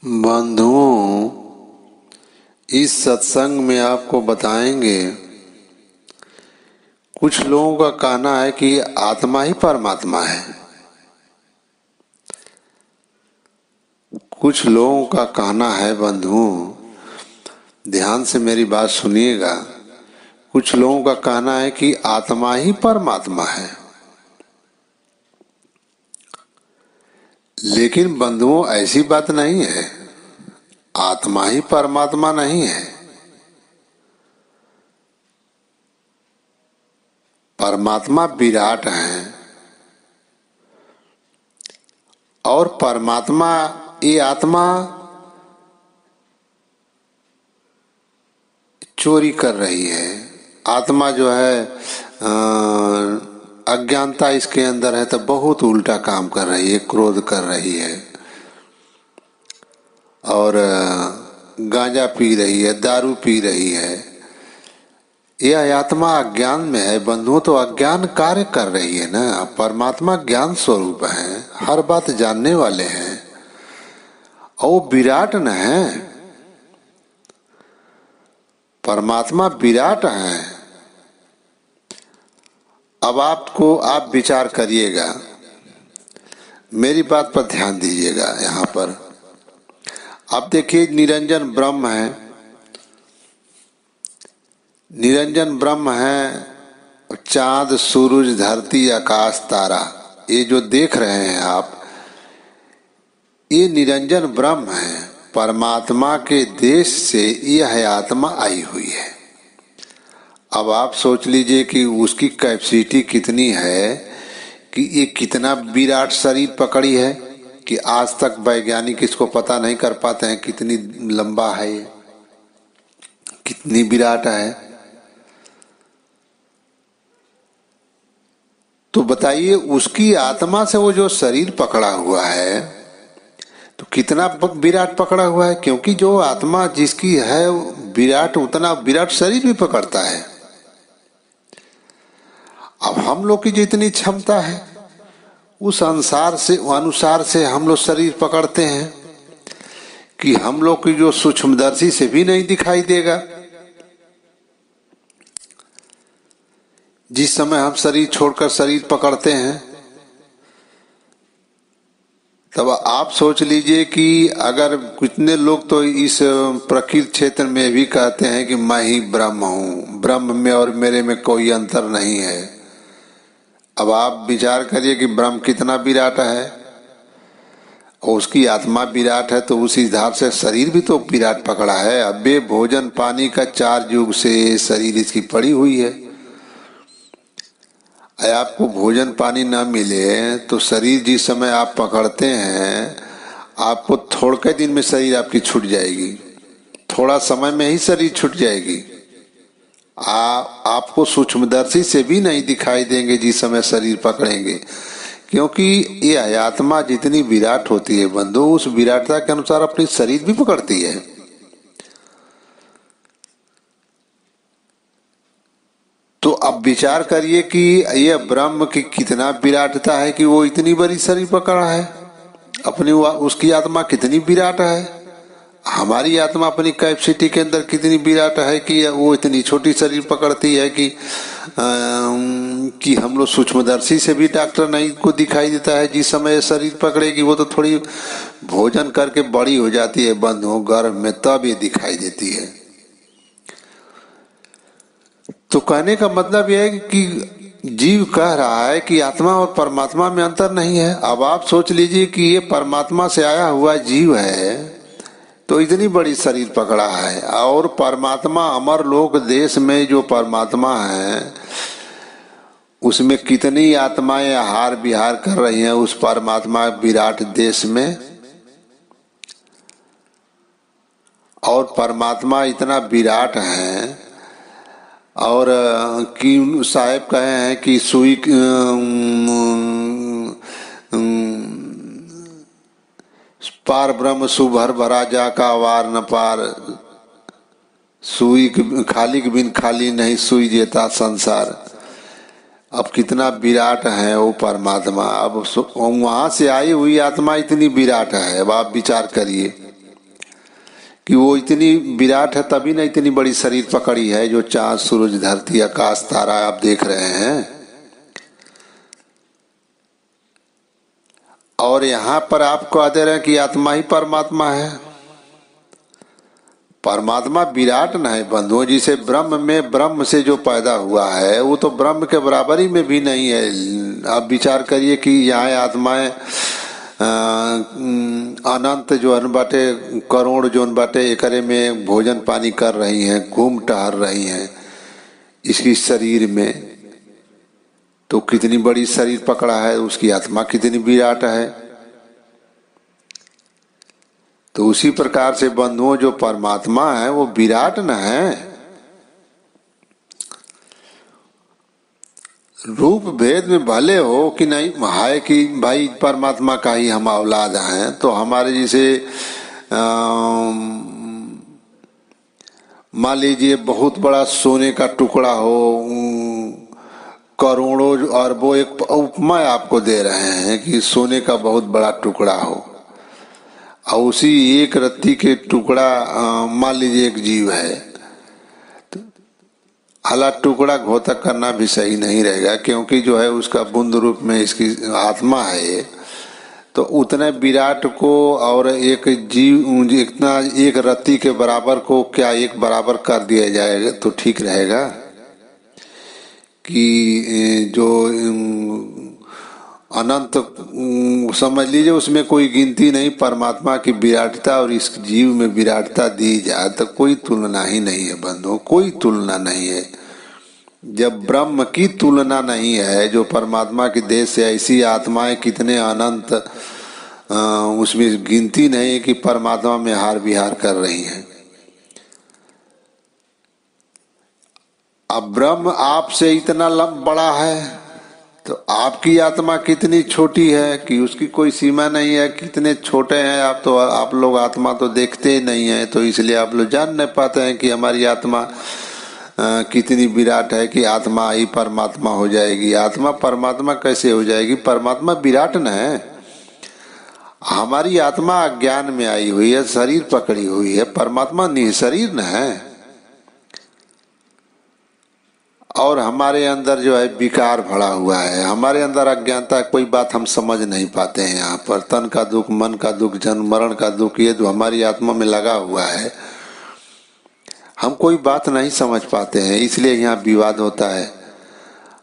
बंधुओं, इस सत्संग में आपको बताएंगे। कुछ लोगों का कहना है कि आत्मा ही परमात्मा है। कुछ लोगों का कहना है, बंधुओं ध्यान से मेरी बात सुनिएगा, कुछ लोगों का कहना है कि आत्मा ही परमात्मा है। लेकिन बंधुओं, ऐसी बात नहीं है। आत्मा ही परमात्मा नहीं है। परमात्मा विराट है और परमात्मा ये आत्मा चोरी कर रही है। आत्मा जो है अज्ञानता इसके अंदर है तो बहुत उल्टा काम कर रही है, क्रोध कर रही है और गांजा पी रही है, दारू पी रही है। यह आत्मा अज्ञान में है। बंधुओं, तो अज्ञान कार्य कर रही है ना। परमात्मा ज्ञान स्वरूप है, हर बात जानने वाले हैं और वो विराट न है। परमात्मा विराट है। अब आप विचार करिएगा, मेरी बात पर ध्यान दीजिएगा। यहाँ पर अब देखिए, निरंजन ब्रह्म है। निरंजन ब्रह्म है। चांद, सूरज, धरती, आकाश, तारा, ये जो देख रहे हैं आप, ये निरंजन ब्रह्म है। परमात्मा के देश से यह आत्मा आई हुई है। अब आप सोच लीजिए कि उसकी कैपेसिटी कितनी है, कि ये कितना विराट शरीर पकड़ी है कि आज तक वैज्ञानिक इसको पता नहीं कर पाते हैं कितनी लंबा है ये, कितनी विराट है। तो बताइए, उसकी आत्मा से वो जो शरीर पकड़ा हुआ है तो कितना विराट पकड़ा हुआ है। क्योंकि जो आत्मा जिसकी है विराट, उतना विराट शरीर भी पकड़ता है। अब हम लोग की जितनी क्षमता है उस अनुसार से हम लोग शरीर पकड़ते हैं कि हम लोग की जो सूक्ष्मदर्शी से भी नहीं दिखाई देगा। जिस समय हम शरीर छोड़कर शरीर पकड़ते हैं, तब आप सोच लीजिए कि अगर कितने लोग तो इस प्रकृति क्षेत्र में भी कहते हैं कि मैं ही ब्रह्म हूं, ब्रह्म में और मेरे में कोई अंतर नहीं है। अब आप विचार करिए कि ब्रह्म कितना विराट है और उसकी आत्मा विराट है, तो उसी हिसाब से शरीर भी तो विराट पकड़ा है। अब बे भोजन पानी का 4 युग से शरीर इसकी पड़ी हुई है। आपको भोजन पानी ना मिले तो शरीर जिस समय आप पकड़ते हैं, आपको थोड़े दिन में शरीर आपकी छूट जाएगी। थोड़ा समय में ही शरीर छूट जाएगी। आपको सूक्ष्मदर्शी से भी नहीं दिखाई देंगे जिस समय शरीर पकड़ेंगे। क्योंकि ये आत्मा जितनी विराट होती है बंधु, उस विराटता के अनुसार अपनी शरीर भी पकड़ती है। तो अब विचार करिए कि यह ब्रह्म की कितना विराटता है कि वो इतनी बड़ी शरीर पकड़ा है। अपनी उसकी आत्मा कितनी विराट है। हमारी आत्मा अपनी कैपेसिटी के अंदर कितनी विराट है कि वो इतनी छोटी शरीर पकड़ती है कि हम लोग सूक्ष्मदर्शी से भी डॉक्टर नहीं को दिखाई देता है। जिस समय शरीर पकड़ेगी वो तो थोड़ी भोजन करके बड़ी हो जाती है बंधुओं, गर्भ में, तब ये दिखाई देती है। तो कहने का मतलब यह है कि जीव कह रहा है कि आत्मा और परमात्मा में अंतर नहीं है। अब आप सोच लीजिए कि ये परमात्मा से आया हुआ जीव है तो इतनी बड़ी शरीर पकड़ा है, और परमात्मा अमर लोक देश में जो परमात्मा है उसमें कितनी आत्माएं आहार विहार कर रही हैं उस परमात्मा विराट देश में। और परमात्मा इतना विराट है और कि साहेब कहे हैं कि सुई पार ब्रह्म सुभर भरा जा का वार न पार, सुई खाली के बिन खाली नहीं सुई जेता संसार। अब कितना विराट है वो परमात्मा। अब वहां से आई हुई आत्मा इतनी विराट है। अब आप विचार करिए। कि वो इतनी विराट है तभी ना इतनी बड़ी शरीर पकड़ी है जो चांद सूरज धरती आकाश तारा आप देख रहे हैं। और यहाँ पर आप कह दे रहे हैं कि आत्मा ही परमात्मा है। परमात्मा विराट न है बंधुओं, जिसे ब्रह्म में ब्रह्म से जो पैदा हुआ है वो तो ब्रह्म के बराबरी में भी नहीं है। आप विचार करिए कि यहाँ आत्माएं अनंत जो अन बाटे करोड़ जोन बाटे एकरे में भोजन पानी कर रही हैं, घूम टहल रही हैं इसकी शरीर में, तो कितनी बड़ी शरीर पकड़ा है, उसकी आत्मा कितनी विराट है। तो उसी प्रकार से बंधुओं जो परमात्मा है वो विराट न है। रूप भेद में भले हो कि नहीं है कि भाई परमात्मा का ही हम औलाद हैं, तो हमारे जैसे मान लीजिए बहुत बड़ा सोने का टुकड़ा हो, करोड़ों अरबों, एक उपमा आपको दे रहे हैं कि सोने का बहुत बड़ा टुकड़ा हो और उसी एक रत्ती के टुकड़ा मान लीजिए एक जीव है, हालांकि टुकड़ा घोतक करना भी सही नहीं रहेगा क्योंकि जो है उसका बुंद रूप में इसकी आत्मा है, तो उतने विराट को और एक जीव इतना एक रत्ती के बराबर को क्या एक बराबर कर दिया जाएगा तो ठीक रहेगा कि जो अनंत समझ लीजिए उसमें कोई गिनती नहीं, परमात्मा की विराटता और इस जीव में विराटता दी जाए तो कोई तुलना ही नहीं है बंधुओं, कोई तुलना नहीं है। जब ब्रह्म की तुलना नहीं है, जो परमात्मा की देह से ऐसी आत्माएं कितने अनंत उसमें गिनती नहीं है कि परमात्मा में हार विहार कर रही हैं। अब ब्रह्म आपसे इतना बड़ा है तो आपकी आत्मा कितनी छोटी है कि उसकी कोई सीमा नहीं है। कितने छोटे हैं आप, तो आप लोग आत्मा तो देखते ही नहीं है, तो इसलिए आप लोग जान नहीं पाते हैं कि हमारी आत्मा कितनी विराट है कि आत्मा ही परमात्मा हो जाएगी। आत्मा परमात्मा कैसे हो जाएगी? परमात्मा विराट न है। हमारी आत्मा अज्ञान में आई हुई है, शरीर पकड़ी हुई है, परमात्मा निःशरीर न है। और हमारे अंदर जो है विकार भरा हुआ है, हमारे अंदर अज्ञानता, कोई बात हम समझ नहीं पाते हैं। यहाँ पर तन का दुख, मन का दुख, जन्म मरण का दुख, ये जो हमारी आत्मा में लगा हुआ है, हम कोई बात नहीं समझ पाते हैं, इसलिए यहाँ विवाद होता है।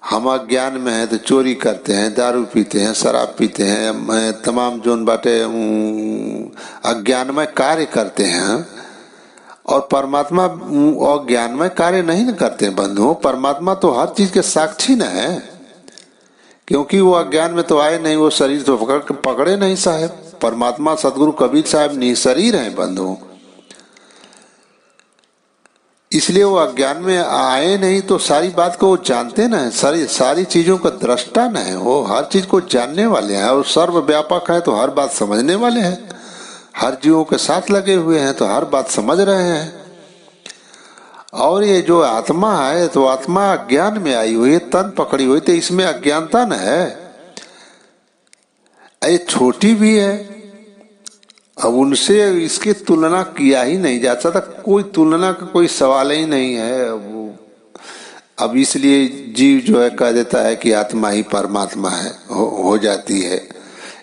हम अज्ञान में हैं तो चोरी करते हैं, दारू पीते हैं, शराब पीते हैं, तमाम जोन बाटे अज्ञान में कार्य करते हैं। और परमात्मा अज्ञान में कार्य नहीं करते बंधुओं। परमात्मा तो हर चीज के साक्षी न है, क्योंकि वो अज्ञान में तो आए नहीं, वो शरीर तो पकड़े नहीं साहब। परमात्मा सदगुरु कबीर साहब निःशरीर हैं बंधुओं, इसलिए वो अज्ञान में आए नहीं, तो सारी बात को वो जानते न है, सारी चीजों का दृष्टा न है, वो हर चीज को जानने वाले हैं और सर्वव्यापक है, तो हर बात समझने वाले हैं, हर जीवों के साथ लगे हुए हैं तो हर बात समझ रहे हैं। और ये जो आत्मा है, तो आत्मा अज्ञान में आई हुई है, तन पकड़ी हुई, तो इसमें अज्ञानता न है, ये छोटी भी है। अब उनसे इसकी तुलना किया ही नहीं जा सकता, कोई तुलना का कोई सवाल ही नहीं है। अब इसलिए जीव जो है कह देता है कि आत्मा ही परमात्मा है, हो जाती है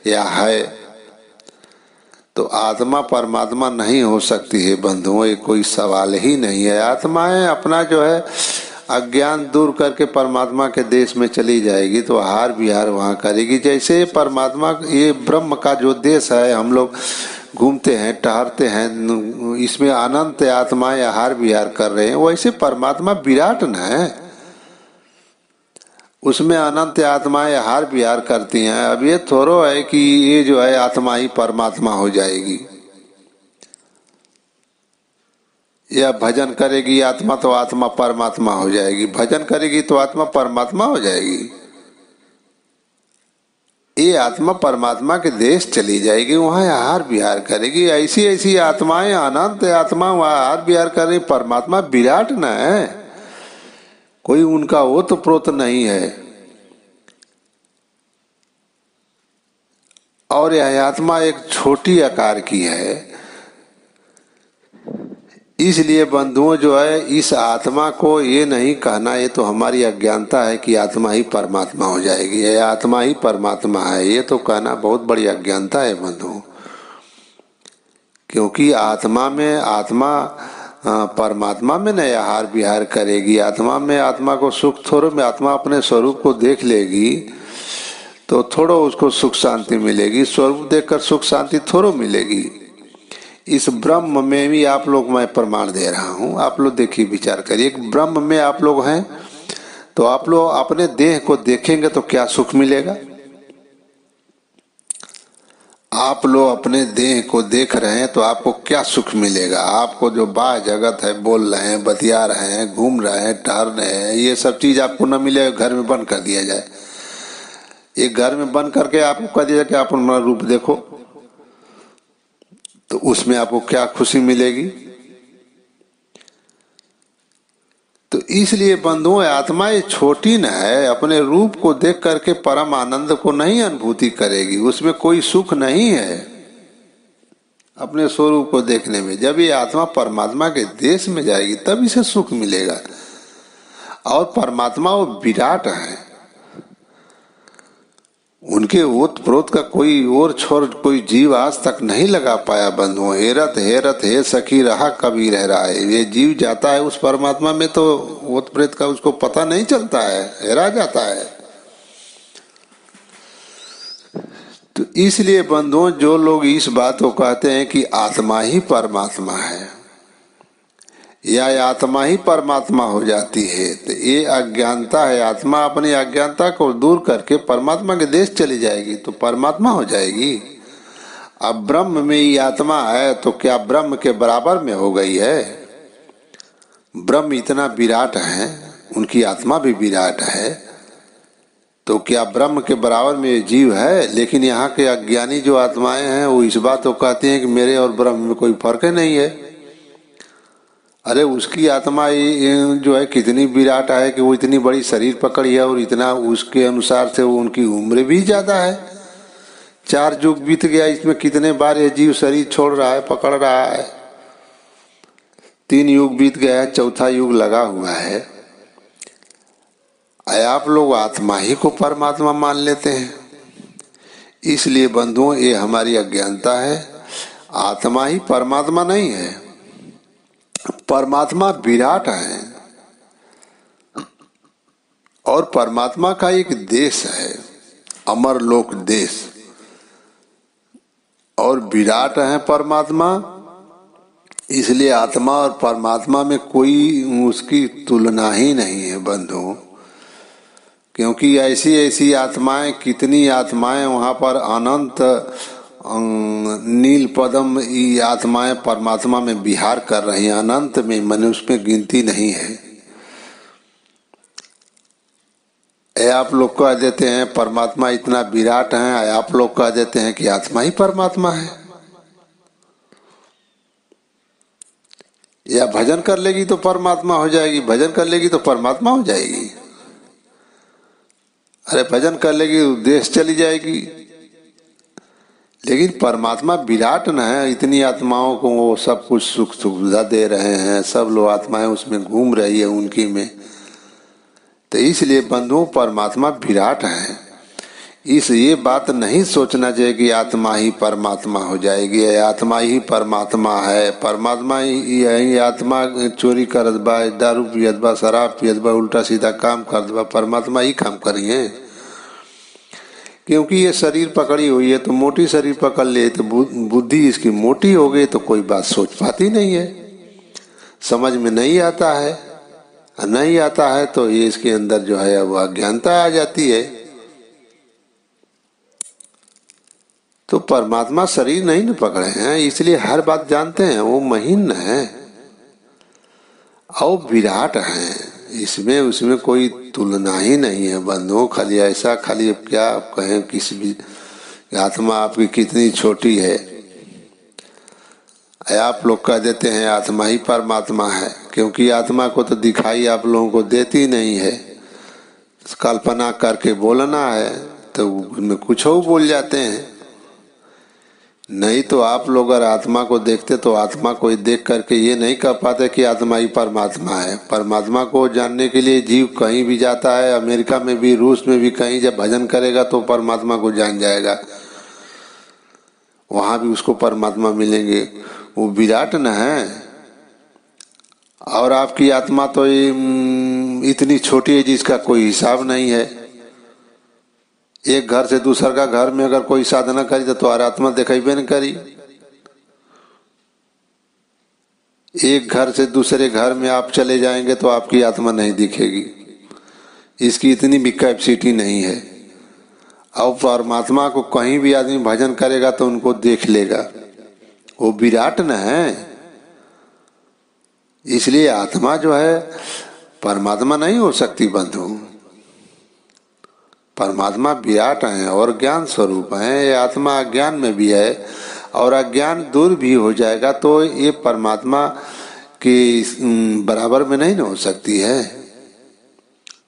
या है, तो आत्मा परमात्मा नहीं हो सकती है बंधुओं, ये कोई सवाल ही नहीं है। आत्माएं अपना जो है अज्ञान दूर करके परमात्मा के देश में चली जाएगी तो हार विहार वहां करेगी। जैसे परमात्मा, ये ब्रह्म का जो देश है, हम लोग घूमते हैं टहरते हैं, इसमें अनंत आत्माएं हार विहार कर रहे हैं, वैसे परमात्मा विराट न है, उसमें अनंत आत्माएं हार विहार करती हैं। अब ये थोड़ो है कि ये जो है आत्मा ही परमात्मा हो जाएगी, या भजन करेगी आत्मा तो आत्मा परमात्मा हो जाएगी, भजन करेगी तो आत्मा परमात्मा हो जाएगी। ये आत्मा परमात्मा के देश चली जाएगी, वहां हार विहार करेगी। ऐसी ऐसी आत्माएं, अनंत आत्मा वहां हार विहार कर रही, परमात्मा विराट न है, कोई उनका ओत प्रोत नहीं है। और यह आत्मा एक छोटी आकार की है, इसलिए बंधुओं जो है, इस आत्मा को ये नहीं कहना, ये तो हमारी अज्ञानता है कि आत्मा ही परमात्मा हो जाएगी, ये आत्मा ही परमात्मा है, ये तो कहना बहुत बड़ी अज्ञानता है बंधुओं। क्योंकि आत्मा परमात्मा में नया हार विहार करेगी। आत्मा में आत्मा को सुख थोड़ो में, आत्मा अपने स्वरूप को देख लेगी तो थोड़ो उसको सुख शांति मिलेगी, स्वरूप देखकर सुख शांति थोड़ो मिलेगी। इस ब्रह्म में भी आप लोग, मैं प्रमाण दे रहा हूँ, आप लोग देखिए विचार करिए, ब्रह्म में आप लोग हैं तो आप लोग अपने देह को देखेंगे तो क्या सुख मिलेगा? आप लोग अपने देह को देख रहे हैं तो आपको क्या सुख मिलेगा? आपको जो बाह्य जगत है, बोल रहे हैं, बतिया रहे हैं, घूम रहे हैं, टहल रहे हैं, ये सब चीज आपको न मिलेगा। घर में बंद कर दिया जाए, एक घर में बंद करके आपको कह दिया कि आप अपना रूप देखो, तो उसमें आपको क्या खुशी मिलेगी? तो इसलिए बंधुओं, आत्मा ये छोटी न है, अपने रूप को देख करके परम आनंद को नहीं अनुभूति करेगी, उसमें कोई सुख नहीं है अपने स्वरूप को देखने में। जब ये आत्मा परमात्मा के देश में जाएगी तब इसे सुख मिलेगा। और परमात्मा वो विराट है, उनके ओत प्रोत का कोई और छोर कोई जीव आज तक नहीं लगा पाया बंधुओं। हेरत हेरत हे सखी रहा कबीर है राय, ये जीव जाता है उस परमात्मा में तो ओत प्रेत का उसको पता नहीं चलता है, हेरा जाता है। तो इसलिए बंधुओं, जो लोग इस बात को कहते हैं कि आत्मा ही परमात्मा है या आत्मा ही परमात्मा हो जाती है, तो ये अज्ञानता है। आत्मा अपनी अज्ञानता को दूर करके परमात्मा के देश चली जाएगी तो परमात्मा हो जाएगी। अब ब्रह्म में ही आत्मा है तो क्या ब्रह्म के बराबर में हो गई है? ब्रह्म इतना विराट है, उनकी आत्मा भी विराट है, तो क्या ब्रह्म के बराबर में जीव है? लेकिन यहाँ के अज्ञानी जो आत्माएं हैं वो इस बात को कहते हैं कि मेरे और ब्रह्म में कोई फर्क नहीं है। अरे उसकी आत्मा जो है कितनी विराट है कि वो इतनी बड़ी शरीर पकड़ी है और इतना उसके अनुसार से वो उनकी उम्र भी ज्यादा है। 4 युग बीत गया, इसमें कितने बार ये जीव शरीर छोड़ रहा है, पकड़ रहा है। 3 युग बीत गया है, 4था युग लगा हुआ है। आप लोग आत्मा ही को परमात्मा मान लेते हैं। इसलिए बंधुओं, ये हमारी अज्ञानता है। आत्मा ही परमात्मा नहीं है, परमात्मा विराट है और परमात्मा का एक देश है, अमरलोक देश, और विराट है परमात्मा। इसलिए आत्मा और परमात्मा में कोई उसकी तुलना ही नहीं है बंधुओं। क्योंकि ऐसी ऐसी आत्माएं, कितनी आत्माएं वहां पर अनंत नील पदम ये आत्माएं परमात्मा में विहार कर रही हैं, अनंत में, मनुष्य में गिनती नहीं है। आप लोग कह देते हैं परमात्मा इतना विराट है, आप लोग कह देते हैं कि आत्मा ही परमात्मा है। या भजन कर लेगी तो परमात्मा हो जाएगी, भजन कर लेगी तो परमात्मा हो जाएगी। अरे भजन कर लेगी तो देश चली जाएगी। लेकिन परमात्मा विराट न है, इतनी आत्माओं को वो सब कुछ सुख सुविधा दे रहे हैं, सब लोग आत्माएं उसमें घूम रही है उनकी में। तो इसलिए बंधुओं, परमात्मा विराट है। ये बात नहीं सोचना चाहिए कि आत्मा ही परमात्मा हो जाएगी, आत्मा ही परमात्मा है, परमात्मा ही आत्मा चोरी करत बा, दारू पियत बा, शराब पियत बा, उल्टा सीधा काम करत बा, परमात्मा ही काम करिए। क्योंकि ये शरीर पकड़ी हुई है, तो मोटी शरीर पकड़ ले तो बुद्धि इसकी मोटी हो गई तो कोई बात सोच पाती नहीं है, समझ में नहीं आता है। नहीं आता है तो ये इसके अंदर जो है वो अज्ञानता आ जाती है। तो परमात्मा शरीर नहीं न पकड़े हैं, इसलिए हर बात जानते हैं, वो महीन है और विराट है। इसमें उसमें कोई तुलना ही नहीं है बंधुओं। खाली ऐसा, खाली अब क्या आप कहें किसी भी आत्मा आपकी कितनी छोटी है। आप लोग कह देते हैं आत्मा ही परमात्मा है, क्योंकि आत्मा को तो दिखाई आप लोगों को देती नहीं है, कल्पना करके बोलना है तो उनमें कुछ हो बोल जाते हैं। नहीं तो आप लोग अगर आत्मा को देखते तो आत्मा को देख करके ये नहीं कह पाते कि आत्मा ही परमात्मा है। परमात्मा को जानने के लिए जीव कहीं भी जाता है, अमेरिका में भी, रूस में भी, कहीं जब भजन करेगा तो परमात्मा को जान जाएगा, वहां भी उसको परमात्मा मिलेंगे। वो विराट न है। और आपकी आत्मा तो इतनी छोटी है जिसका कोई हिसाब नहीं है। एक घर से दूसर का घर में अगर कोई साधना करी तो तुम्हारा आत्मा दिखेबे न करी। एक घर से दूसरे घर में आप चले जाएंगे तो आपकी आत्मा नहीं दिखेगी, इसकी इतनी भी कैपेसिटी नहीं है। और परमात्मा को कहीं भी आदमी भजन करेगा तो उनको देख लेगा, वो विराट न है। इसलिए आत्मा जो है परमात्मा नहीं हो सकती बंधु। परमात्मा विराट है और ज्ञान स्वरूप है। ये आत्मा अज्ञान में भी है और अज्ञान दूर भी हो जाएगा तो ये परमात्मा के बराबर में नहीं हो सकती है।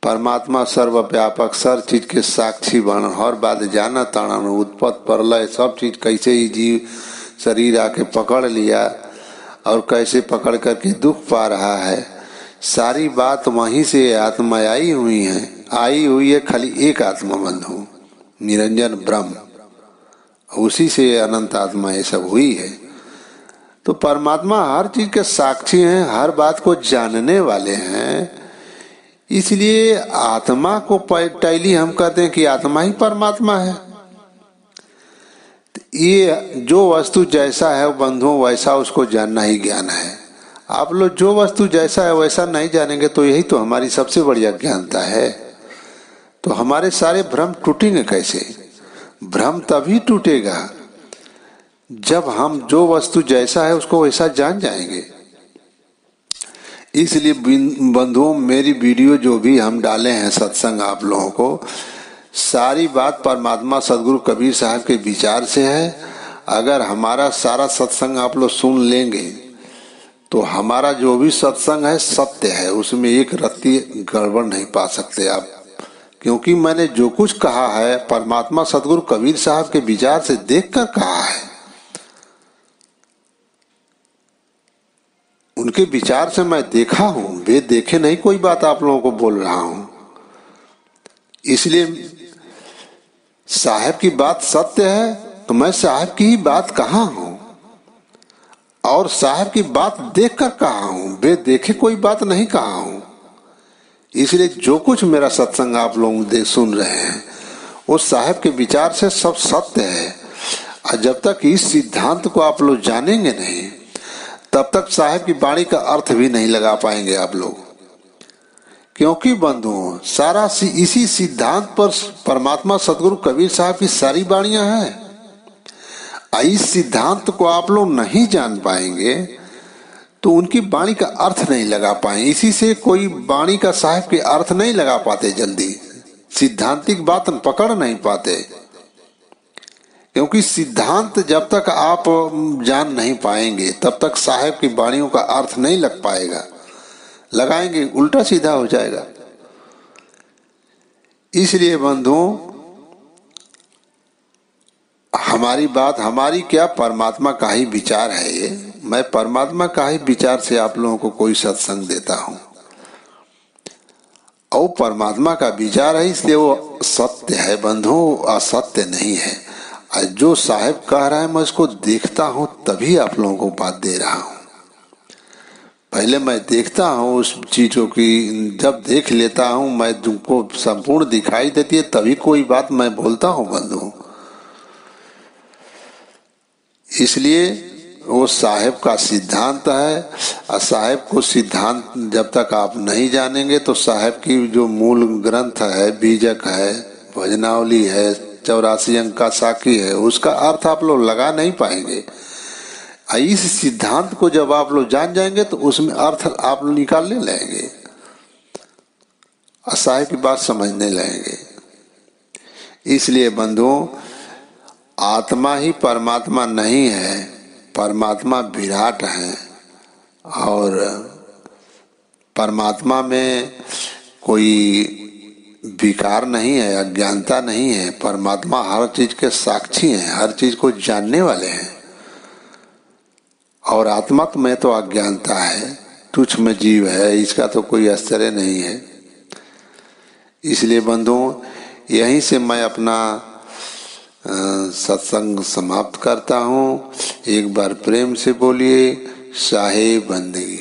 परमात्मा सर्वव्यापक, सर चीज के साक्षी बन, हर बात जाना ताना, उत्पत्ति प्रलय सब चीज कैसे ही जीव शरीर आके पकड़ लिया और कैसे पकड़ करके दुख पा रहा है, सारी बात वहीं से आत्मा आई हुई है। खाली एक आत्मा बंधु, निरंजन ब्रह्म, उसी से अनंत आत्मा ये सब हुई है। तो परमात्मा हर चीज के साक्षी हैं, हर बात को जानने वाले हैं। इसलिए आत्मा को टैली हम कहते हैं कि आत्मा ही परमात्मा है। ये जो वस्तु जैसा है बंधुओं वैसा उसको जानना ही ज्ञान है। आप लोग जो वस्तु जैसा है वैसा नहीं जानेंगे तो यही तो हमारी सबसे बड़ी अज्ञानता है। तो हमारे सारे भ्रम टूटेंगे कैसे? भ्रम तभी टूटेगा जब हम जो वस्तु जैसा है उसको वैसा जान जाएंगे। इसलिए बंधुओं, मेरी वीडियो जो भी हम डाले हैं सत्संग आप लोगों को, सारी बात परमात्मा सदगुरु कबीर साहब के विचार से है। अगर हमारा सारा सत्संग आप लोग सुन लेंगे तो हमारा जो भी सत्संग है सत्य है, उसमें एक रत्ती गड़बड़ नहीं पा सकते आप। क्योंकि मैंने जो कुछ कहा है परमात्मा सदगुरु कबीर साहब के विचार से देखकर कहा है, उनके विचार से मैं देखा हूं, वे देखे नहीं कोई बात आप लोगों को बोल रहा हूं। इसलिए साहब की बात सत्य है तो मैं साहब की ही बात कहा हूं और साहब की बात देखकर कहा हूं, वे देखे कोई बात नहीं कहा हूं। इसलिए जो कुछ मेरा सत्संग आप लोग सुन रहे हैं वो साहब के विचार से सब सत्य है। और जब तक इस सिद्धांत को आप लोग जानेंगे नहीं तब तक साहब की वाणी का अर्थ भी नहीं लगा पाएंगे आप लोग। क्योंकि बंधुओं, सारा इसी सिद्धांत पर परमात्मा सदगुरु कबीर साहब की सारी वाणियां हैं। इस सिद्धांत को आप लोग नहीं जान पाएंगे तो उनकी वाणी का अर्थ नहीं लगा पाएंगे। इसी से कोई वाणी का साहब के अर्थ नहीं लगा पाते, जल्दी सिद्धांतिक बात पकड़ नहीं पाते। क्योंकि सिद्धांत जब तक आप जान नहीं पाएंगे तब तक साहब की वाणियों का अर्थ नहीं लग पाएगा। लगाएंगे उल्टा सीधा हो जाएगा। इसलिए बंधुओं, हमारी बात, हमारी क्या, परमात्मा का ही विचार है ये। मैं परमात्मा का ही विचार से आप लोगों को कोई सत्संग देता हूं और परमात्मा का विचार है इसलिए वो सत्य है बंधुओं, असत्य नहीं है। जो साहब कह रहा है मैं उसको देखता हूं तभी आप लोगों को बात दे रहा हूं। पहले मैं देखता हूं उस चीजों की, जब देख लेता हूं मैं तुमको संपूर्ण दिखाई देती है तभी कोई बात मैं बोलता हूं बंधु। इसलिए वो साहब का सिद्धांत है और साहब को सिद्धांत जब तक आप नहीं जानेंगे तो साहब की जो मूल ग्रंथ है, बीजक है, भजनावली है, 84 अंक का साकी है, उसका अर्थ आप लोग लगा नहीं पाएंगे। इस सिद्धांत को जब आप लोग जान जाएंगे तो उसमें अर्थ आप लोग निकालने लगेंगे, साहब की बात समझने लगेंगे। इसलिए बंधुओं, आत्मा ही परमात्मा नहीं है, परमात्मा विराट है और परमात्मा में कोई विकार नहीं है, अज्ञानता नहीं है। परमात्मा हर चीज के साक्षी हैं, हर चीज को जानने वाले हैं। और आत्मा में तो अज्ञानता है, तुच्छ में जीव है, इसका तो कोई आश्चर्य नहीं है। इसलिए बंधुओं, यहीं से मैं अपना सत्संग समाप्त करता हूँ। एक बार प्रेम से बोलिए साहे बंदगी।